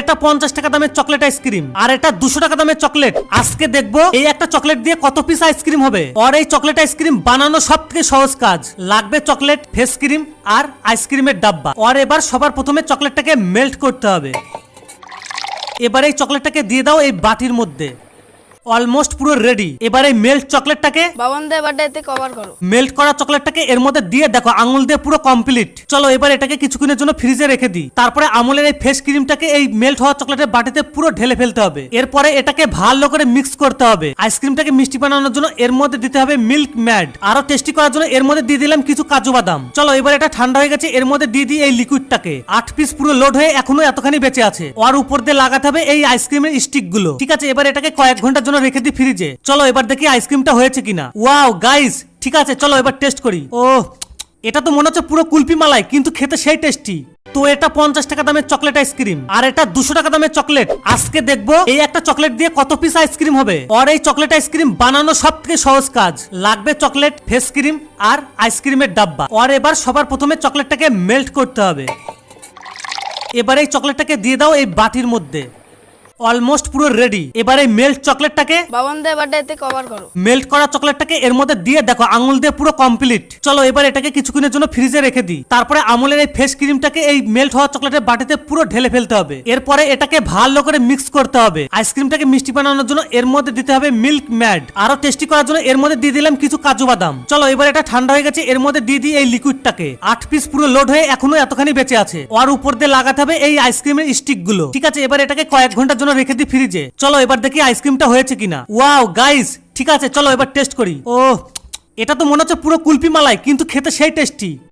এটা 50 টাকা দামের চকলেট আইসক্রিম আর এটা 200 টাকা দামের চকলেট। আজকে দেখবো এই একটা চকলেট দিয়ে কত পিস আইসক্রিম হবে। আর এই চকলেট আইসক্রিম বানানো সবথেকে সহজ কাজ। লাগবে চকলেট, ফেস ক্রিম আর আইসক্রিমের ডাব্বা। আর এবার সবার প্রথমে চকলেটটাকে মেল্ট করতে হবে। এবার এই চকলেটটাকে দিয়ে দাও এই বাটির মধ্যে। অলমোস্ট পুরো রেডি। এবার এই মেল্ট চকলেটটাকে বাবানদের বার্থডেতে কভার করো। মেল্ট করা চকলেটটাকে এর মধ্যে দিয়ে দেখো আঙুল দিয়ে পুরো কমপ্লিট। চলো এবার এটাকে কিছুক্ষণের জন্য ফ্রিজে রেখে দিই। তারপরে আমুলের এই ফেস ক্রিমটাকে এই মেল্ট হওয়া চকলেটের বাটিতে পুরো ঢেলে ফেলতে হবে। এরপরে এটাকে ভালো করে মিক্স করতে হবে। আইসক্রিমটাকে মিষ্টি বানানোর জন্য এর মধ্যে দিতে হবে মিল্ক ম্যাড। আরো টেস্টি করার জন্য এর মধ্যে দিয়ে দিলাম কিছু কাজু বাদাম। চলো এবার এটা ঠান্ডা হয়ে গেছে, এর মধ্যে দিয়ে দিই এই লিকুইডটাকে। 8 পিস পুরো লোড হয়ে এখনো এতখানি বেঁচে আছে। আর উপর দিয়ে লাগাতে হবে এই আইসক্রিমের স্টিক গুলো। ঠিক আছে, এবার এটাকে কয়েক ঘন্টার জন্য রেখে দিই ফ্রিজে। চলো এবার দেখি আইসক্রিমটা হয়েছে কিনা। ওয়াও গাইস, ঠিক আছে চলো এবার টেস্ট করি। ওহ, এটা তো মনে হচ্ছে পুরো কুলফি মালাই, কিন্তু খেতে সেই টেস্টি। তো এটা 50 টাকা দামের চকলেট আইসক্রিম আর এটা 200 টাকা দামের চকলেট। আজকে দেখবো এই একটা চকলেট দিয়ে কত পিস আইসক্রিম হবে। আর এই চকলেট আইসক্রিম বানানো সবথেকে সহজ কাজ। লাগবে চকলেট, ফেস ক্রিম আর আইসক্রিমের ডাব্বা। আর এবার সবার প্রথমে চকলেটটাকে মেল্ট করতে হবে। এবার এই চকলেটটাকে দিয়ে দাও এই বাটির মধ্যে। অলমোস্ট পুরো রেডি। এবার এই মেল্ট চকলেটটাকে বাবানদের বার্থডেতে কভার করো। মেল্ট করা চকলেটটাকে এর মধ্যে দিয়ে দেখো আঙুল দিয়ে পুরো কমপ্লিট। চলো এবার এটাকে কিছুক্ষণের জন্য ফ্রিজে রেখে দিই। তারপরে আমুলের এই ফেস ক্রিমটাকে এই মেল্ট হওয়া চকলেটের বাটিতে পুরো ঢেলে ফেলতে হবে। এরপরে এটাকে ভালো করে মিক্স করতে হবে। আইসক্রিমটাকে মিষ্টি বানানোর জন্য এর মধ্যে দিতে হবে মিল্ক ম্যাড। আরো টেস্টি করার জন্য এর মধ্যে দিয়ে দিলাম কিছু কাজু বাদাম। চলো এবার এটা ঠান্ডা হয়ে গেছে, এর মধ্যে দিয়ে দিই এই লিকুইডটাকে। 8 পিস পুরো লোড হয়ে এখনো এতখানি বেঁচে আছে। আর উপর দিয়ে লাগাতে হবে এই আইসক্রিমের স্টিক গুলো। ঠিক আছে, এবার এটাকে কয়েক ঘন্টার জন্য রেখে দিই ফ্রিজে। চলো এবার দেখি আইসক্রিমটা হয়েছে কিনা। ওয়াও গাইস, ঠিক আছে চলো এবার টেস্ট করি। ওহ, এটা তো মনে হচ্ছে পুরো কুলফি মালাই, কিন্তু খেতে সেই টেস্টি।